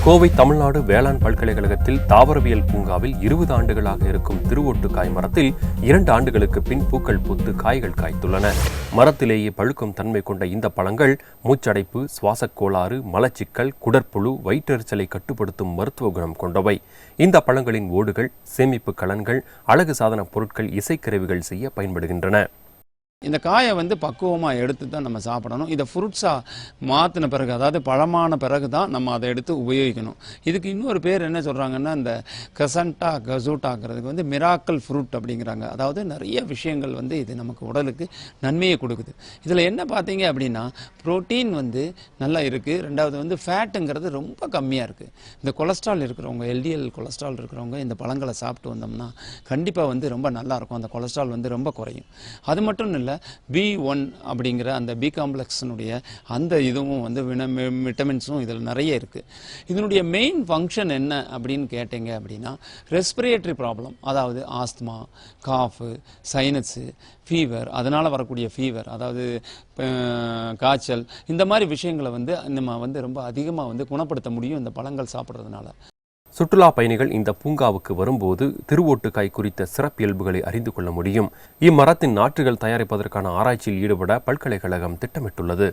கோவை தமிழ்நாடு வேளாண் பல்கலைக்கழகத்தில் தாவரவியல் பூங்காவில் 20 ஆண்டுகளாக இருக்கும் திருவோட்டுக்காய் மரத்தில் 2 ஆண்டுகளுக்கு பின் பூக்கள் பூத்து காய்கள் காய்த்துள்ளன. மரத்திலேயே பழுக்கும் தன்மை கொண்ட இந்த பழங்கள் மூச்சடைப்பு, சுவாசக் கோளாறு, மலச்சிக்கல், குடற்புழு, வயிற்றெரிச்சலை கட்டுப்படுத்தும் மருத்துவ குணம் கொண்டவை. இந்த பழங்களின் ஓடுகள், சேமிப்பு கலன்கள், அழகு சாதன பொருட்கள், இசைக்கருவிகள் செய்ய பயன்படுகின்றன. இந்த காயை பக்குவமாக எடுத்து தான் நம்ம சாப்பிடணும். இதை ஃப்ரூட்ஸாக மாற்றின பிறகு, அதாவது பழமான பிறகு தான் நம்ம அதை எடுத்து உபயோகிக்கணும். இதுக்கு இன்னொரு பேர் என்ன சொல்கிறாங்கன்னா, இந்த கசூட்டாங்கிறதுக்கு மிராக்கல் ஃப்ரூட் அப்படிங்கிறாங்க. அதாவது நிறைய விஷயங்கள் இது நமக்கு உடலுக்கு நன்மையை கொடுக்குது. இதில் என்ன பார்த்தீங்க அப்படின்னா, ப்ரோட்டீன் நல்லா இருக்குது. ரெண்டாவது ஃபேட்டுங்கிறது ரொம்ப கம்மியாக இருக்குது. இந்த கொலஸ்ட்ரால் இருக்கிறவங்க, எல்டிஎல் கொலஸ்ட்ரால் இருக்கிறவங்க இந்த பழங்களை சாப்பிட்டு வந்தோம்னா கண்டிப்பாக ரொம்ப நல்லாயிருக்கும். அந்த கொலஸ்ட்ரால் ரொம்ப குறையும். அது மட்டும் இல்லை, B1 அப்படிங்கிற அந்த பி காம்ப்ளெக்ஸினுடைய அந்த இதுவும் விட்டமின்ஸும் இதில் நிறைய இருக்குது. இதனுடைய மெயின் ஃபங்க்ஷன் என்ன அப்படின்னு கேட்டீங்க அப்படின்னா, ரெஸ்பிரேட்டரி ப்ராப்ளம், அதாவது ஆஸ்துமா, காஃபு, சைனஸு, ஃபீவர், அதனால் வரக்கூடிய ஃபீவர், அதாவது காய்ச்சல், இந்த மாதிரி விஷயங்களை நம்ம ரொம்ப அதிகமாக குணப்படுத்த முடியும் இந்த பழங்கள் சாப்பிட்றதுனால. சுற்றுலா பயணிகள் இந்த பூங்காவுக்கு வரும்போது திருவோட்டுக்காய் குறித்த சிறப்பியல்புகளை அறிந்து கொள்ள முடியும். இம்மரத்தின் நாற்றுகள் தயாரிப்பதற்கான ஆராய்ச்சியில் ஈடுபட பல்கலைக்கழகம் திட்டமிட்டுள்ளது.